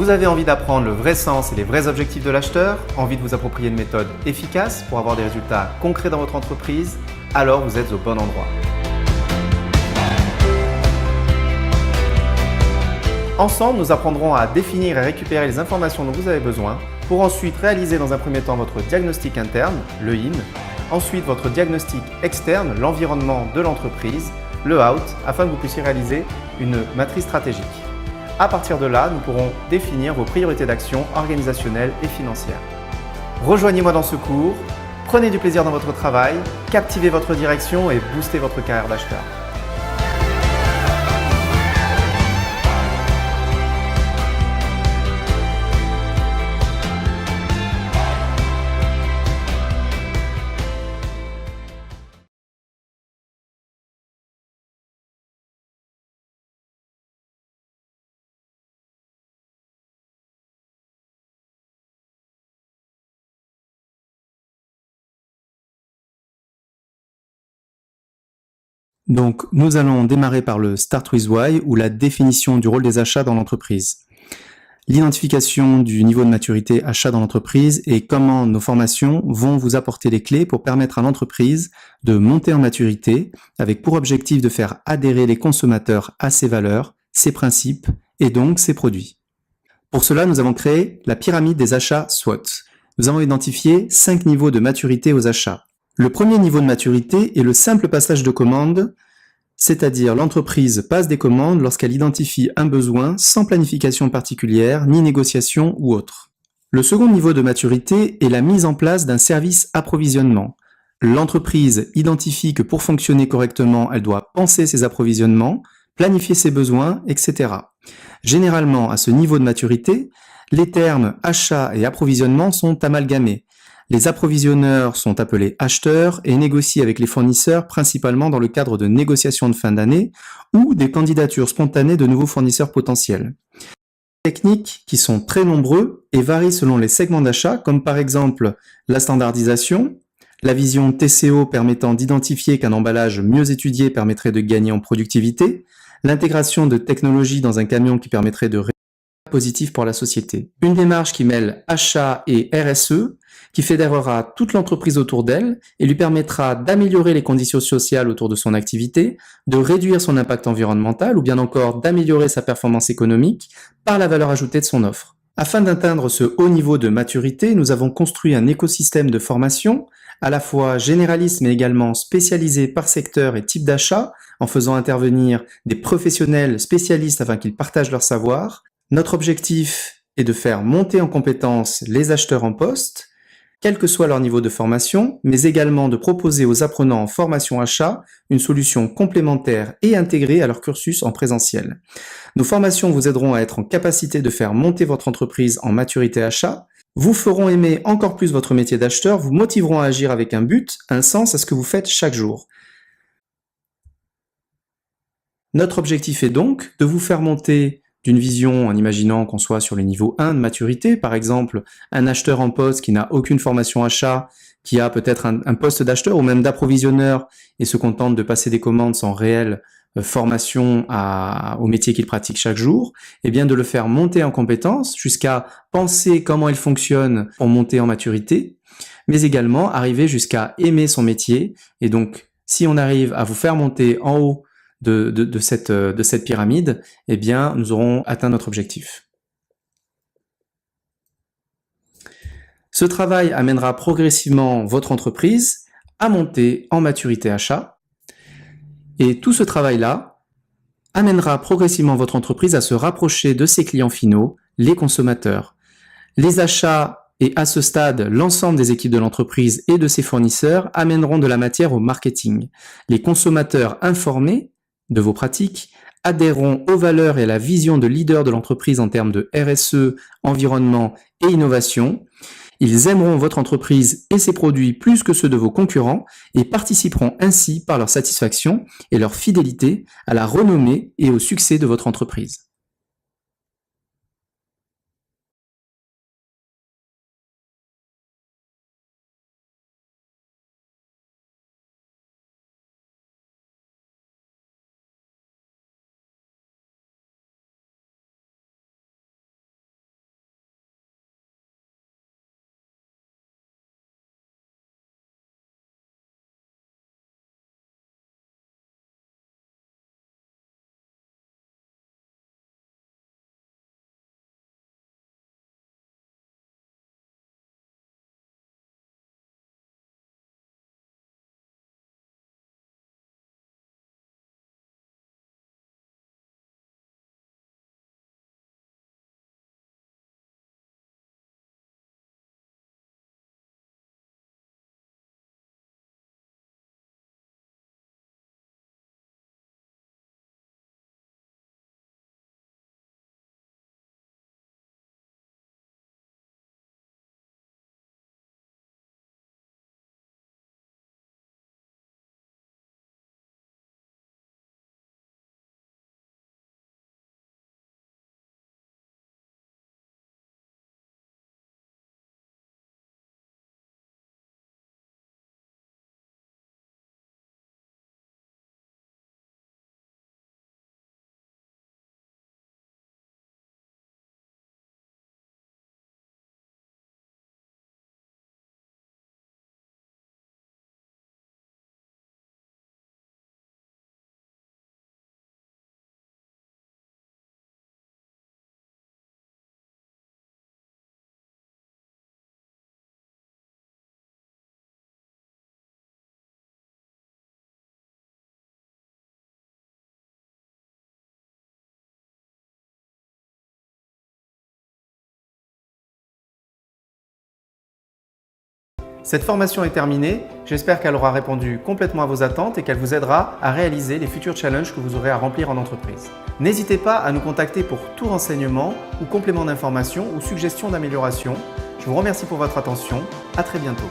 Vous avez envie d'apprendre le vrai sens et les vrais objectifs de l'acheteur, envie de vous approprier une méthode efficace pour avoir des résultats concrets dans votre entreprise, alors vous êtes au bon endroit. Ensemble, nous apprendrons à définir et récupérer les informations dont vous avez besoin pour ensuite réaliser dans un premier temps votre diagnostic interne, le IN, ensuite votre diagnostic externe, l'environnement de l'entreprise, le OUT, afin que vous puissiez réaliser une matrice stratégique. À partir de là, nous pourrons définir vos priorités d'action organisationnelles et financières. Rejoignez-moi dans ce cours, prenez du plaisir dans votre travail, captivez votre direction et boostez votre carrière d'acheteur. Donc, nous allons démarrer par le Start with Why ou la définition du rôle des achats dans l'entreprise. L'identification du niveau de maturité achat dans l'entreprise et comment nos formations vont vous apporter les clés pour permettre à l'entreprise de monter en maturité avec pour objectif de faire adhérer les consommateurs à ses valeurs, ses principes et donc ses produits. Pour cela, nous avons créé la pyramide des achats SWOT. Nous avons identifié 5 niveaux de maturité aux achats. Le premier niveau de maturité est le simple passage de commandes, c'est-à-dire l'entreprise passe des commandes lorsqu'elle identifie un besoin sans planification particulière, ni négociation ou autre. Le second niveau de maturité est la mise en place d'un service approvisionnement. L'entreprise identifie que pour fonctionner correctement, elle doit penser ses approvisionnements, planifier ses besoins, etc. Généralement, à ce niveau de maturité, les termes achat et approvisionnement sont amalgamés. Les approvisionneurs sont appelés acheteurs et négocient avec les fournisseurs principalement dans le cadre de négociations de fin d'année ou des candidatures spontanées de nouveaux fournisseurs potentiels. Les techniques qui sont très nombreux et varient selon les segments d'achat, comme par exemple la standardisation, la vision TCO permettant d'identifier qu'un emballage mieux étudié permettrait de gagner en productivité, l'intégration de technologies dans un camion qui permettrait de positif pour la société. Une démarche qui mêle achat et RSE, qui fédérera toute l'entreprise autour d'elle et lui permettra d'améliorer les conditions sociales autour de son activité, de réduire son impact environnemental ou bien encore d'améliorer sa performance économique par la valeur ajoutée de son offre. Afin d'atteindre ce haut niveau de maturité, nous avons construit un écosystème de formation, à la fois généraliste mais également spécialisé par secteur et type d'achat, en faisant intervenir des professionnels spécialistes afin qu'ils partagent leur savoir. Notre objectif est de faire monter en compétence les acheteurs en poste, quel que soit leur niveau de formation, mais également de proposer aux apprenants en formation achat une solution complémentaire et intégrée à leur cursus en présentiel. Nos formations vous aideront à être en capacité de faire monter votre entreprise en maturité achat, vous feront aimer encore plus votre métier d'acheteur, vous motiveront à agir avec un but, un sens à ce que vous faites chaque jour. Notre objectif est donc de vous faire monter d'une vision en imaginant qu'on soit sur le niveau 1 de maturité, par exemple un acheteur en poste qui n'a aucune formation achat, qui a peut-être un poste d'acheteur ou même d'approvisionneur et se contente de passer des commandes sans réelle formation au métier qu'il pratique chaque jour, et bien de le faire monter en compétences jusqu'à penser comment il fonctionne pour monter en maturité, mais également arriver jusqu'à aimer son métier. Et donc, si on arrive à vous faire monter en haut de cette pyramide, eh bien, nous aurons atteint notre objectif. Ce travail amènera progressivement votre entreprise à monter en maturité achat. Et tout ce travail-là amènera progressivement votre entreprise à se rapprocher de ses clients finaux, les consommateurs. Les achats et à ce stade, l'ensemble des équipes de l'entreprise et de ses fournisseurs amèneront de la matière au marketing. Les consommateurs informés de vos pratiques adhéreront aux valeurs et à la vision de leader de l'entreprise en termes de RSE, environnement et innovation. Ils aimeront votre entreprise et ses produits plus que ceux de vos concurrents et participeront ainsi par leur satisfaction et leur fidélité à la renommée et au succès de votre entreprise. Cette formation est terminée, j'espère qu'elle aura répondu complètement à vos attentes et qu'elle vous aidera à réaliser les futurs challenges que vous aurez à remplir en entreprise. N'hésitez pas à nous contacter pour tout renseignement ou complément d'information ou suggestion d'amélioration. Je vous remercie pour votre attention, à très bientôt.